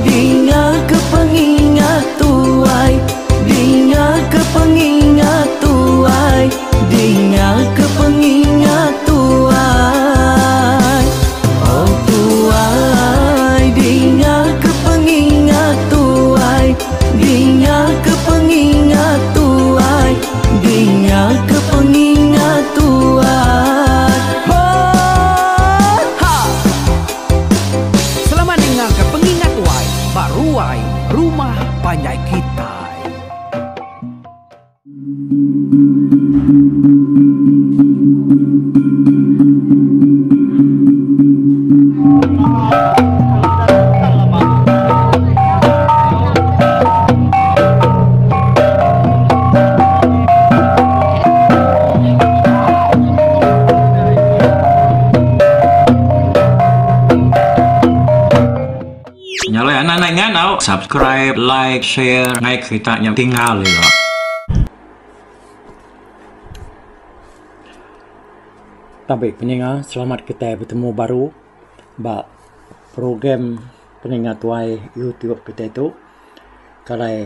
dinga ke pengingat tuai, dinga ke pengingat tuai, dinga ke pengingat tuai. Oh tuai, dinga ke pengingat tuai, dinga ke pengingat tuai, dinga ke pengingat tuai. Oh, ha. Selamat dengar ke pengingat tuai, baruai rumah panjai kita. Nyalain anak nganau, subscribe, like, share, ngay kita yang tinggal loh. Baik pendengar, selamat kita bertemu baru bak program pendengar tuai YouTube kita itu. Kalau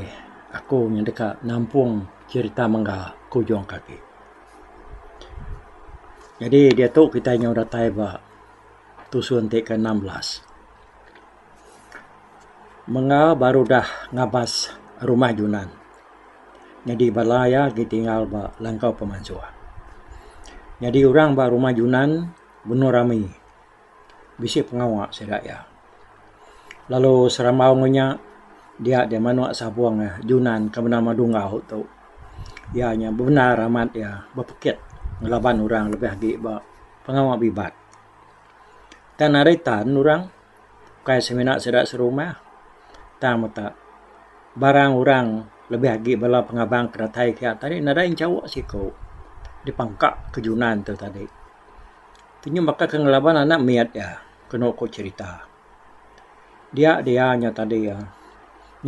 aku yang dekat nampung cerita mangga kujong kaki. Jadi dia tu kita yang udah tai bak tusun ke 16. Mangga baru dah ngabas rumah Junan. Jadi balaya ditinggal bak langkau pemansua. Jadi orang ba rumah Junan bunuh rami. Bisi pengawak sedak ya. Lalu seramaunya dia manuak sabuang Junan ke nama Dungau tu. Ya nya benar amat ya berpikir ngelaban orang lebih lagi ba pengawak bibat. Dan aritan orang kayak seminak sedak serumah. Tang mata barang orang lebih lagi bala pengabang keratai kia tadi nadain cawak sih kau. Dipangkak ke Junan tu tadi. Tinya maka kengelaban anak miat ya. Kena ko cerita. Dia nya tadi ya.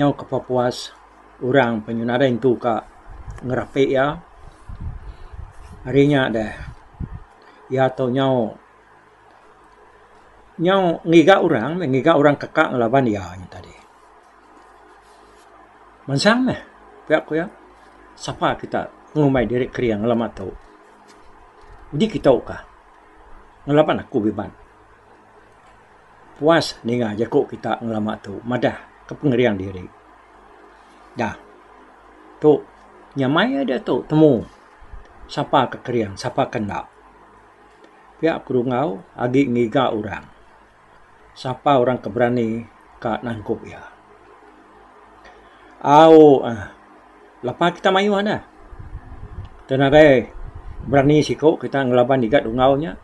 Nyau ke Papuas. Orang penyunaran tu ka ngerapi ya. Harinya dah. Ya tau nyau. Nyau ngiga orang kakak ngelaban ya nya tadi. Mansang meh. Pihak ko ya. Siapa kita ngumai diri kriang ngelamat tau. Jadi kita kah? Ngelapan aku beban. Puas ninga jakuk kita ngelamat tu. Madah ke pengerian diri. Dah. Tu nyamai ada tu temu. Siapa kekerian, siapa kena. Pihak kurungau agi ngiga orang. Siapa orang keberani ka nangkup ya. Lepas kita mayu ada. Dan ada berani siko kita ngelaban digat dungaunya.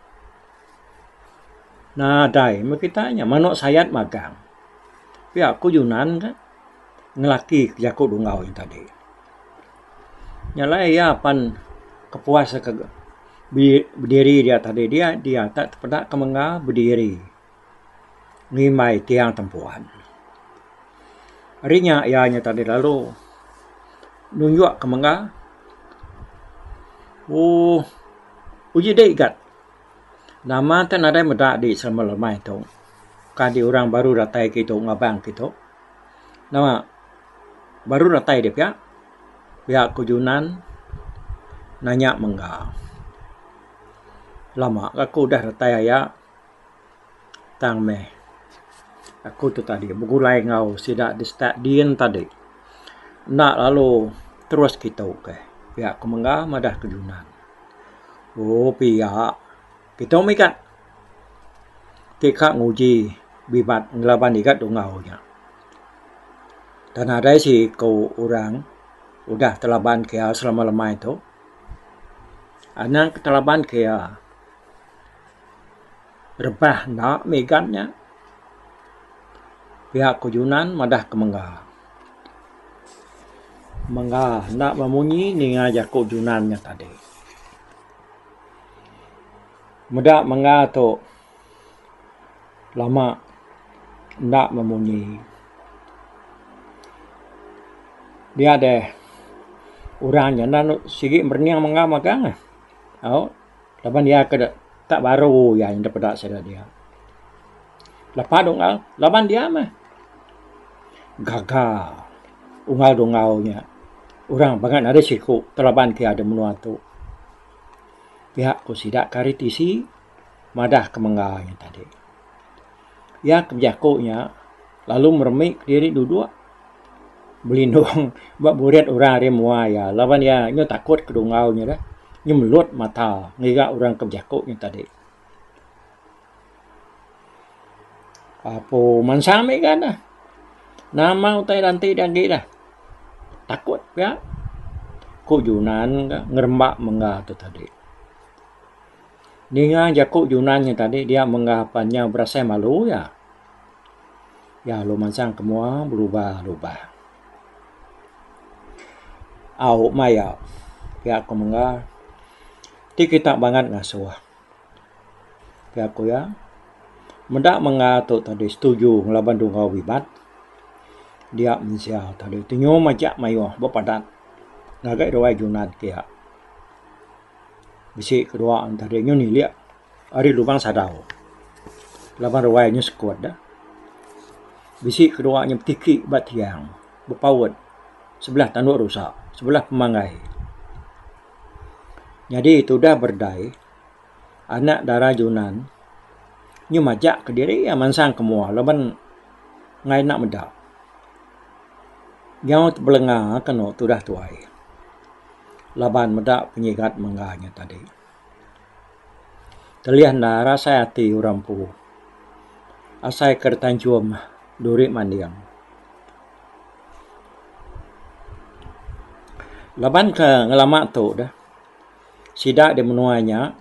Nah, dai kita manuk sayat magang. Pihak aku Junan kan ngelaki jakuk dungau yang tadi. Nyalai ya pan kepuas ke berdiri dia tadi dia tak pernah kemengah berdiri. Ngimai tiang tempuan. Harinya ianya tadi lalu nunjuk kemengah. Oh, uji dek gat. Nama tan ada medak di selama lemai tu. Kadi orang baru datai kita ngabang kita. Nama baru datai dia pihak kujunan nanya mengga. Lama aku dah datai ya. Tang meh. Aku tu tadi begulai ngau sidak di start dien tadi. Nak lalu terus kita ke. Pihak kemengga madah kejunan. Oh pihak kita mikat. Kita nguji bibat ngelaban ikat dungau nya. Dan ada si kau orang udah telaban kia selama lemah itu. Anak telaban kia rebah nak megatnya. Pihak kujunan madah kemengga. Mengga nak memunyi ninga jakuk junannya tadi. Muda mengga tu lama nak memunyi. Dia ada orangnya nak sigi berniang mengga magang. Oh, lapan dia ke tak baru ya yang dapat saya dia. Lepas dong lapan dia mah. gagal ungal dongaunya orang banget ada siku telaban ke ada menua tu pihak ku sidak karitisi madah kemengahnya tadi ya kebiakunya lalu meremik diri duduk belindung buat buriat orang ada mua ya lawan ya nyo takut ke dongaunya dah nyo melut mata ngiga orang kebiakunya tadi apa mansame kan dah nama utai rantai dagi dah takut ya ku Yunan ngerembak menggah tu tadi Ninga jakuk Yunannya tadi dia menggapannya berasa malu ya lo mansang kemua berubah au maya ya aku menggah ti kita banget ngasuh ya aku ya mendak mengatuk tadi setuju ngelaban dungau wibat dia mensial tadi tinyo majak mayo bapadat ngagai doai Yunan kia bisi kedua tadi nyo ni liak ari lubang sadau laban doai nyo sekuat dah bisi kedua nyo tiki batiang berpawat sebelah tanduk rusak sebelah pemangai jadi itu dah berdai anak darah Yunan nyo majak ke diri ya mansang kemua laban ngai nak medak yang belengah kena tu dah tuai laban medak penyikat menggahnya tadi terlihat darah saya hati orang pu asai kertanjum duri mandiang laban ke ngelamak tu dah sidak di menuanya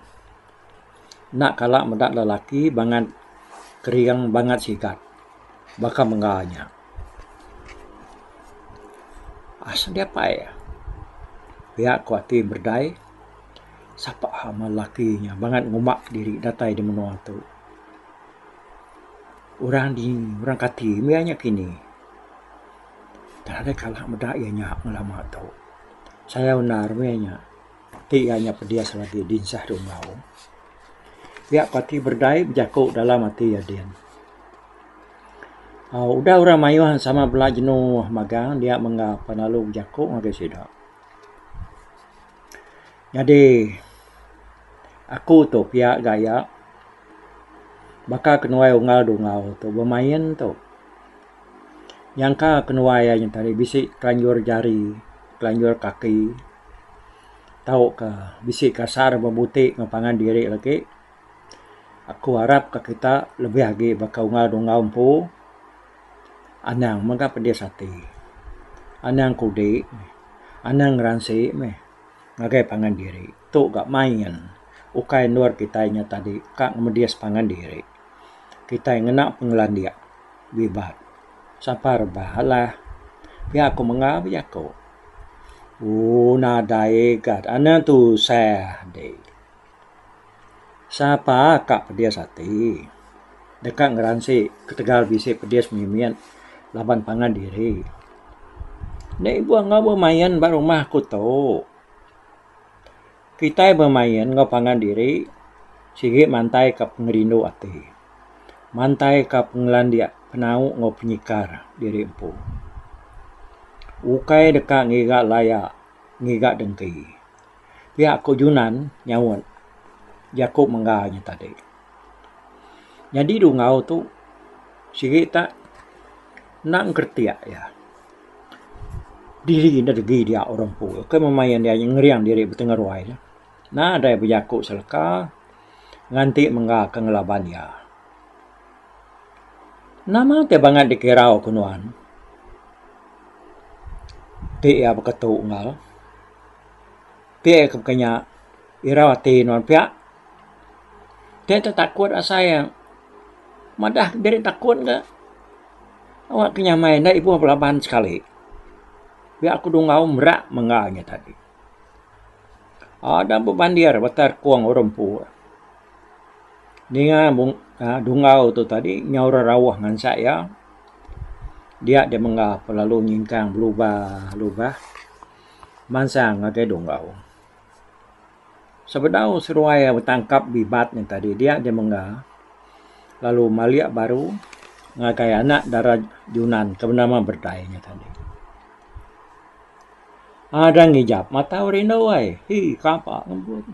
nak kalak medak lelaki banget keriang banget sikat bakal menggahnya asal dia apa ya pihak kuati berdai siapa amal lakinya banget ngumak diri datai di menua tu orang kati mianya kini tak ada kalah medak ianya ngelama tu saya unar mianya ti ianya pedias lagi dinsah dongau pihak kuati berdai berjakuk dalam hati ya dian udah orang mayuan sama belah jenuh magang dia mengapa lalu berjakuk ngagai sidak jadi aku tu pihak gaya bakal kenuai ungal dongau tu bermain tu yang ka kenuai yang tadi bisik kelanjur jari kelanjur kaki tahu ke bisik kasar berbutik ngapangan diri lagi aku harap ke kita lebih lagi bakal ungal dongau pu anang maka pedes hati anang kudik anang ransi ngagai pangan diri tu gak main ukai nur kita nya tadi kak ngedias pangan diri kita yang ngenak penglandia bibat sapar bahalah pihak aku mengap ya ko nadai kat ana tu saya de sapa kak pedias hati dekat ngeransi ketegal bisik pedias mimian laban pangan diri nek ibu ngau main ba rumah aku tu kita bermain ngapangan diri sige mantai ke pengerindu ati mantai ke penglandia penau ngau penyikar diri empu ukai dekat ngiga layak ngiga dengki pihak ku Yunan nyawon jakuk menggahnya tadi jadi dungau tu sige tak nak ngerti ya diri dari dia orang pu ke memayan dia yang ngeriang diri bertengah ruai lah nah ada berjakuk selaka nganti menggah ke ngelaban ya nama te banget dikirau kunuan ti ya beketu ngal ti ke kenya irawati non pia ti takut asaya madah diri takut enggak awak kenyamain dah ibu pelaban sekali biar aku dungau merak menggahnya tadi ada bebandir batar kuang orang pu dia dungau tu tadi nyaura rawah ngan saya dia menggah pelalu nyingkang berubah mansang ngagai dungau sebedau seruai bertangkap bibatnya tadi dia menggah lalu maliak baru ngakai anak darah Yunan kebenama berdayanya tadi. Ada ngijap mata Rino wai, hi kapak ngembut.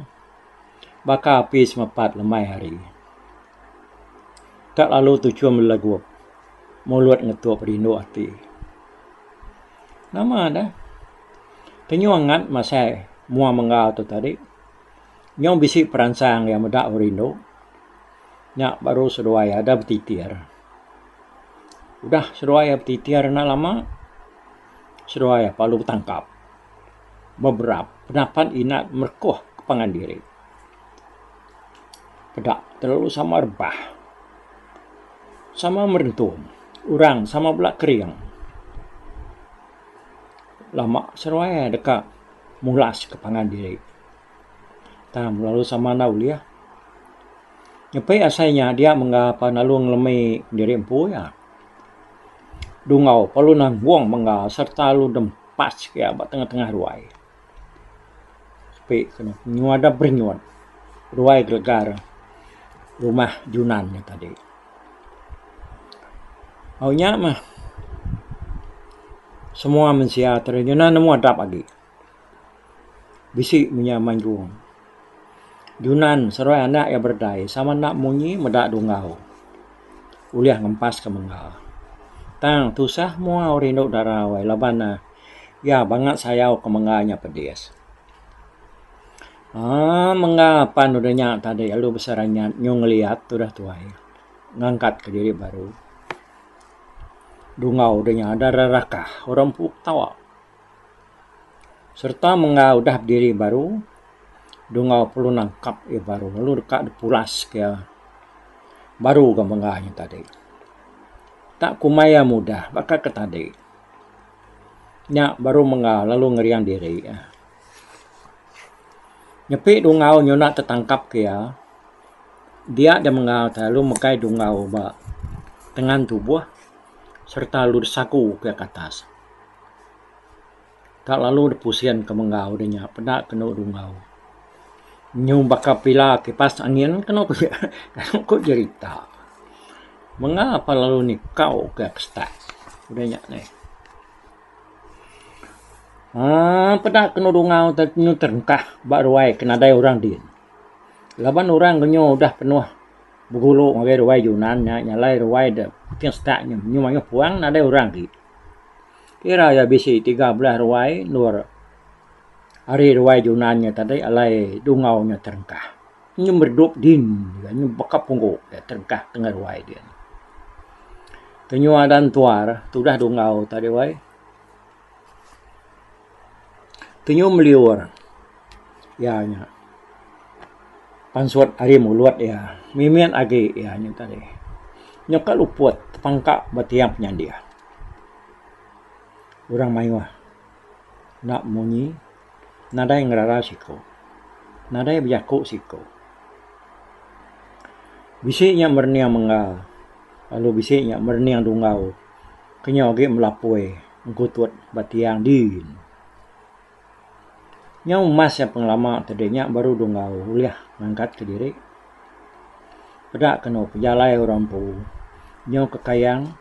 Baka habis mepat lemai hari. Tak lalu tujuan melagup, mulut ngetuap Rino hati. Nama dah. Tenyuangat masa mua mengau tu tadi. Nyong bisik peransang yang medak Rino. Nyak baru seruai ada bertitir. Udah seruai bertitir nak lama. Seruai palu tangkap. Beberapa pendapat inat merkoh kepangan diri. Pedak terlalu sama rebah. Sama merentum. Urang sama belak kering. Lama seruai dekat mulas kepangan diri. Tam lalu sama naulia. Nyepai asainya dia mengapa nalu ngelemai diri empu ya. Dungau palu nang buang mengga serta lu dempas ke abad tengah-tengah ruai. Sepi kena nyuada bernyuad. Ruai gelegar rumah Junannya tadi. Awnya mah semua mensia terjunan nemu adap lagi. Bisik punya manjung. Junan seruai anak yang berdai sama nak munyi medak dungau. Uliah ngempas ke menggal. Tang tusah mua orindok darawai labana. Ya banget sayau ke mengalnya pedes. Mengapa nudanya tadi lalu besarannya nyong lihat sudah tuai. Ngangkat ke diri baru. Dungau udahnya ada rarakah orang puk tawa. Serta mengau dah berdiri baru. Dungau perlu nangkap baru. Lalu dekat pulas ke baru ke mengalnya tadi. Tak kumaya mudah bakal ke tadi. Nyak baru mengal lalu ngeriang diri. Nyepik dungau nyonak tertangkap kia. Dia ada mengal lalu mekai dungau ba dengan tubuh serta lalu saku ke atas. Tak lalu depusian ke mengau denya pedak kena dungau. Nyum bakal pila kipas angin kena kok cerita. Mengapa lalu ni kau ke kestak? Udahnya ni. Pedak kena dungau ternyuh terengkah bak ruai kena dai orang din. Laban orang kenyo udah penuh berguluk ngagai ruai Yunan nyalai ruai dah tiang staknya nyumanya puang nadai orang di. Kira ya bisi 13 ruai nur hari ruai Yunannya tadi alai dungaunya terengkah. Nyum berdup din nyum bakap punggu ya terengkah tengah ruai dia. Tenyua dan tuar tudah dungau tadi wai. Tenyu meliur. Ya nya. Pansuat hari mulut ya. Mimian agi ya nya tadi. Nyoka luput pangkak batiang penyandia. Orang maiwah. Nak munyi. Nada yang ngerara siko. Nada yang bijaku siko. Bisiknya merniang mengal. Lalu bisiknya merniang dungau. Kenyogi melapui. Ngkutut batiang din. Nyau mas yang pengelama tadinya baru dungau uliah ngangkat ke diri. Pedak kena pejalai orang pu. Nyau ke kayang.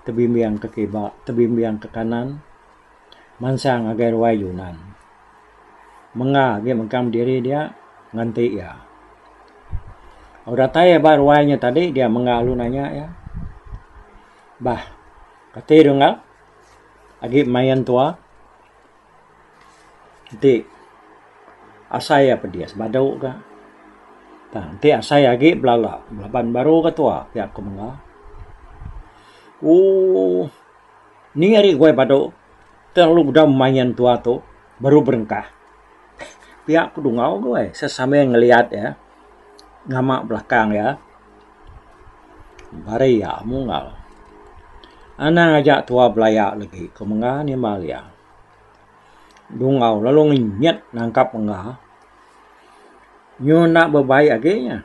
Tebimbiang ke kibak. Tebimbiang ke kanan. Mansang agai ruai Yunan. Menga dia mengkam diri dia nganti ya. Udah tanya bah ruainya tadi dia menga lu nanya ya. Bah. Kati dengar. Agi mayan tua. Nanti asaya pedia sebadau ka. Nanti asaya lagi belala. Belaban baru ka tua. Pihak ku menga. Ni hari gue badau. Terlalu udah main tua tu. Baru berengkah. Pihak ku dungau gue. Sesama yang ngeliat ya. Ngamak belakang ya. Bari ya mungal. Ana ngajak tua belayak lagi. Ku menga ni malia. Dungau lalu nginyat nangkap enggak. Nyo nak berbaik aginya.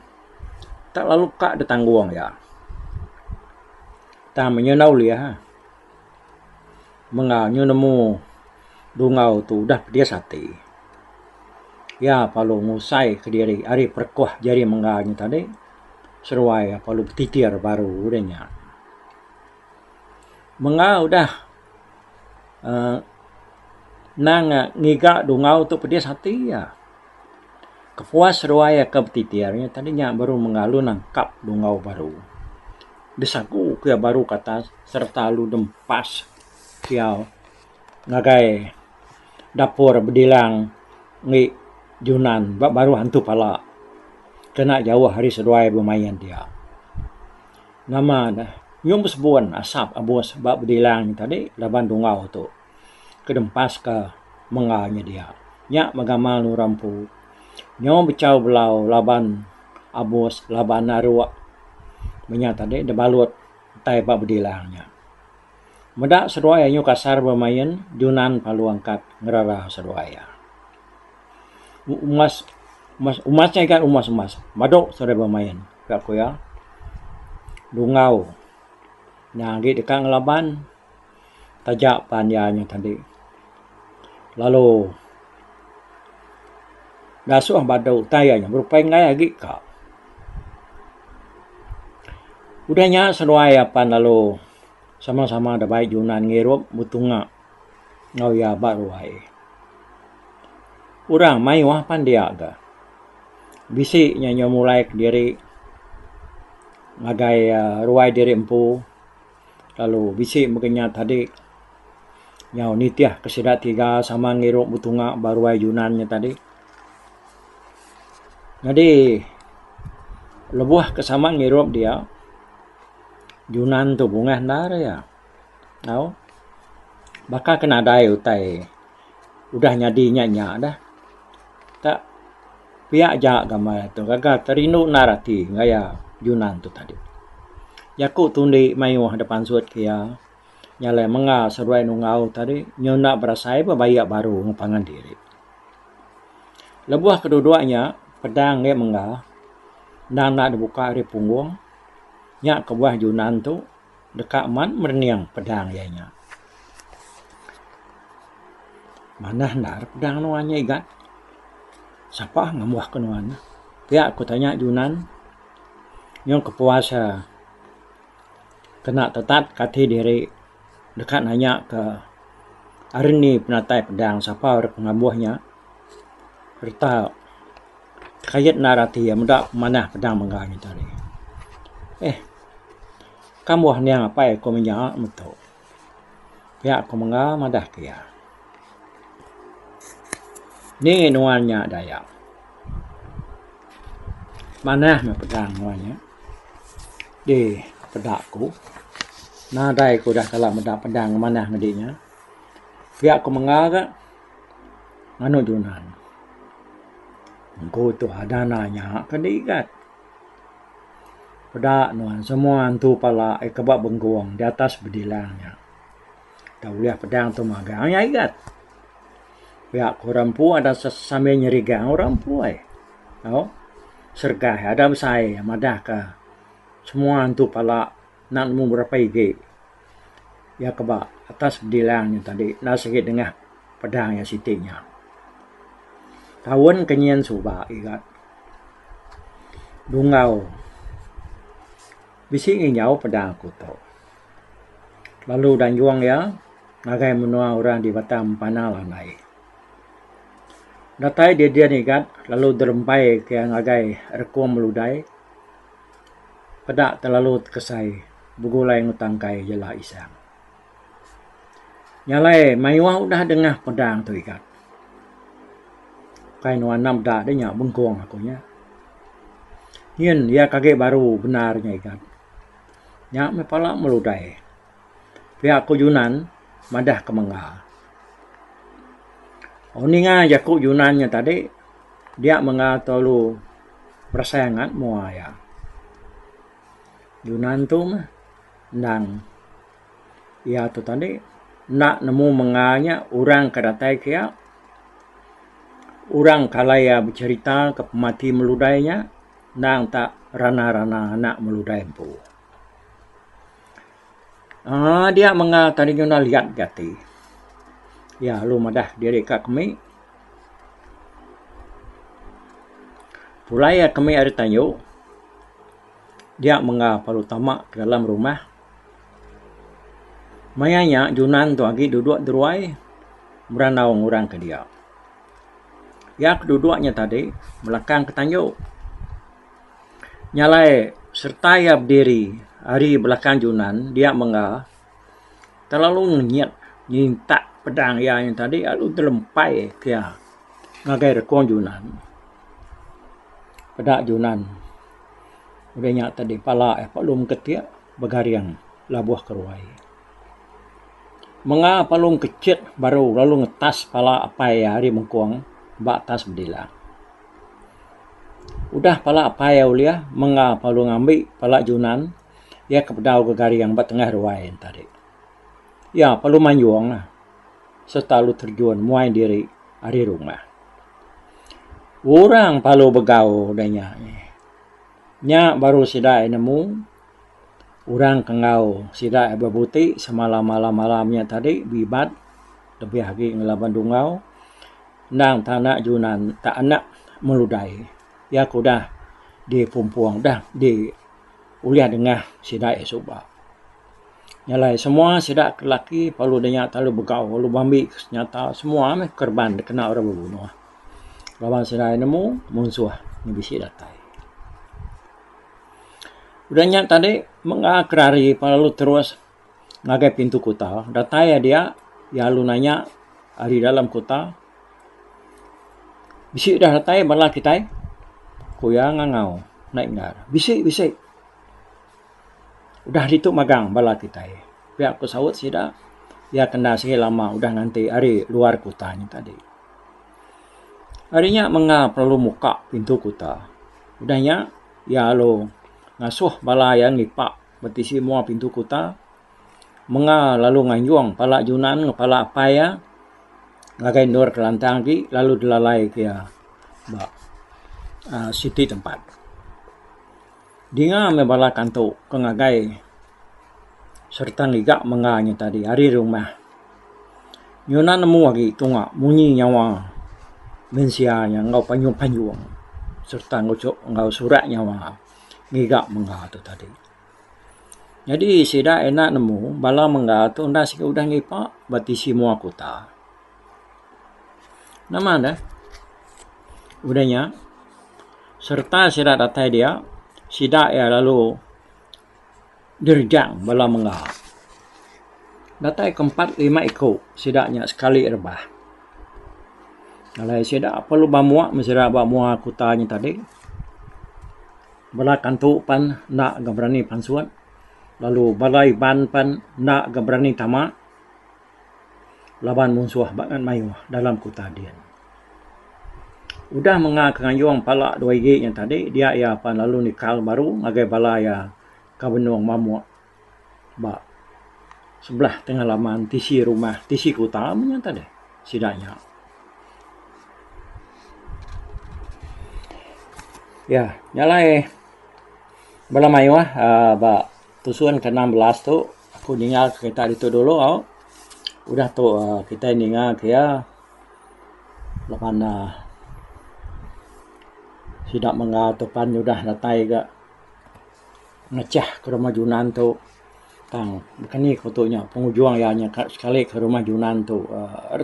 Tak lalu kak ditangguang ya. Tak menyenau liah. Mengal nyo nemu dungau tu dah dia sate. Ya palu ngusai ke diri hari perkuah jari mengalnya tadi. Seruai palu titir baru udahnya. Menga udah nang ngiga dungau tu pedes hati ya. Kepuas ruaya ke petitiarnya tadinya baru mengalu nangkap dungau baru. Desaku kia baru kata serta lu dempas kiau ngagai dapur bedilang ngi Junan baru hantu pala kena jauh hari seduai bermain dia. Nama dah nyum sebuan asap abos bab bedilang tadi laban dungau tu kedempas ke menganya dia. Nyak magamal nu rampu. Nyom becau belau laban abos laban narua. Menya tadi debalut tai bab bedilangnya. Medak seduaya nyu kasar bermain Junan palu angkat ngerara seduaya. Umasnya ikan umas. Madok sore bermain. Kak ya. Dungau. Nah, di dekat ngelaban tajak panjangnya tadi. Lalu dasuh badau tayanya berupaya ngai lagi kak. Udahnya seduaya pan lalu sama-sama ada baik Junan ngirup butunga ngau ya baru ai. Urang mai wah pan dia ga. Bisi nyanyi mulai ke diri ngagai ruai diri empu. Lalu bisi mungkinnya tadi nyau nitiah kesidat tiga sama ngirup butunga baru ai Junannya tadi. Jadi lebuah kesama ngirup dia. Junan tu bunga ndara ya. Tahu? Bakal kena dai utai. Udah nyadi nya dah. Tak pihak jak gambar tu. Gagal terinu narati ngaya Junan tu tadi. Yaku tundi mayuh depan suat kia. Nyale menga seruai nungau tadi. Nyona berasai bayak baru ngupangan diri. Lebuah kedua-duanya pedang dia menga. Dan nak dibuka di punggung. Nyak ke buah Junan tu dekat man merniang pedang ianya. Mana ndar pedang nuannya igat? Siapa ngamuah ke nuan? Pihak aku tanya Junan. Nyong kepuasa kena tetat kati diri dekat nanya ke Arini penatai pedang siapa orang pengabuahnya. Serta kayat narati ya muda mana pedang mengganya tadi. Kamu hanya apa aku menyak betul. Ya aku menga madah kia. Ni nuannya daya. Mana pedang nuannya? Di pedakku. Nadai ku dah kalau medak pedang mana ngedinya. Ya aku menga ke anu Junan. Engkau tu ada nanya kedigat. Pada nuan semua antu pala kebab bengkuang di atas bedilangnya. Tahu lihat pedang tu magangnya igat. Pihak rampu ada sambil nyerigang rampu Tahu? Sergah ada besai madah ke semua antu pala nak nemu berapa igi. Ya kebab atas bedilangnya tadi nasik dengan pedangnya sitinya. Tahun kenyan subah igat. Dungau. Bisi nginyau pedang aku tahu. Lalu dan juang ya, nagai menua orang di Batam panah lanai. Datai dia nigat, lalu derempai ke nagai rekuam meludai. Pedak terlalu kesai, bugulai ngutangkai jela isang. Nyalai, mayuah udah dengah pedang tu ikat. Kai nuan nam dah dia bengkuang akunya. Yen ya kage baru benarnya ikat. Nyak me pala meludai. Pihak ku Junan madah ke menga. Oninga jaku Junannya tadi dia menga tolu persayangan muaya. Junan tu mah nang ya tu tadi nak nemu menganya orang kadatai kia. Orang kalaya bercerita ke pemati meludainya nang tak rana-rana nak meludai empu. Dia tadi kita lihat gati. Ya, lu madah diri kak kami. Pulai kami ada tanyo. Dia palu tamak ke dalam rumah. Mayanya Junan tu lagi duduk deruai beranau orang ke dia. Ya keduduknya tadi belakang ke tanjuk. Nyalai serta ia berdiri hari belakang Junan dia menga terlalu ngenyat nyintak pedang ia yang tadi lalu terlempai kia ngagai rekon Junan. Pedak Junan udah nyak tadi pala palung ketiak begariang labuh keruai. Menga palung kecil baru lalu ngetas pala apa ya hari mengkuang bak tas berdila. Udah pala apa ya ulia menga palung ambil pala Junan ya kepedau ke gariang bat tengah ruai tadi. Ya palung manjuang lah. Serta lu terjun muai diri hari rumah. Orang palu begau danya. Nya baru sidai nemu. Orang kengau sidai berbuti semalam malamnya tadi bibat lebih lagi ngelaban dungau. Nang tanak Junan tak anak meludai. Ya aku dah di pumpuang dah di uliah dengah sidai subah. Nyalai semua sidak lelaki palu danya talu begau lalu bambi nyata semua meh korban kena orang berbunuh. Lawan sidai nemu musuh ni bisi datai. Udahnya tadi mengakrari lalu terus ngagai pintu kota. Datai dia ya lu nanya hari dalam kota. Bisi dah datai bala kita. Kuya ngangau naik ngar. Bisi. Udah dituk magang bala kita. Pihak pesawat sida ya kena sekali lama udah nanti hari luar kotanya tadi. Harinya menga perlu muka pintu kota. Udahnya ya lo ngasuh bala yang lipak betisi semua pintu kota. Menga lalu nganjuang pala Junan ngepala apa ya. Ngagai nur kelantang ki lalu dilalai ke ya. Siti tempat. Dinga membala kanto kengagai serta ngigak menganya tadi hari rumah. Nyuna nemu lagi tunga munyi nyawa mensianya ngau panjung serta ngau surat nyawa ngigak menga tu tadi. Jadi sida enak nemu bala menga tu nda sik udah ngipak batisi semua kota. Nama dah udahnya serta sida datai dia sida ya lalu dirjang bala menga. Datai keempat 5 ekor sidaknya sekali rebah. Kalau sidak perlu bamuak mesira bamuak kotanya tadi. Bala kantu pan nak gabrani pansuat. Lalu balai ban pan nak gabrani tamak. Laban musuh bangan mayu dalam kota dia. Udah mengangkang pala 2G yang tadi dia ya pan lalu nikal baru ngagai bala ya kabenung mamuak ba sebelah tengah laman tisi rumah tisi kota menyata deh sidaknya. Ya nyalai bala mayu ba tusuan ke-16 tu aku ningal kita itu dulu udah tu kita ningal kia lapan sidak mengatakan udah datai ga ngecah ke rumah Junan tu tang bukan ni fotonya pengujuang ya nya sekali ke rumah Junan tu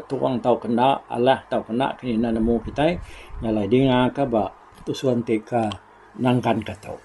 tuang tau kena Allah tau kena kini nemu kita nyalai dinga ka ba tusuan teka nangkan ka tau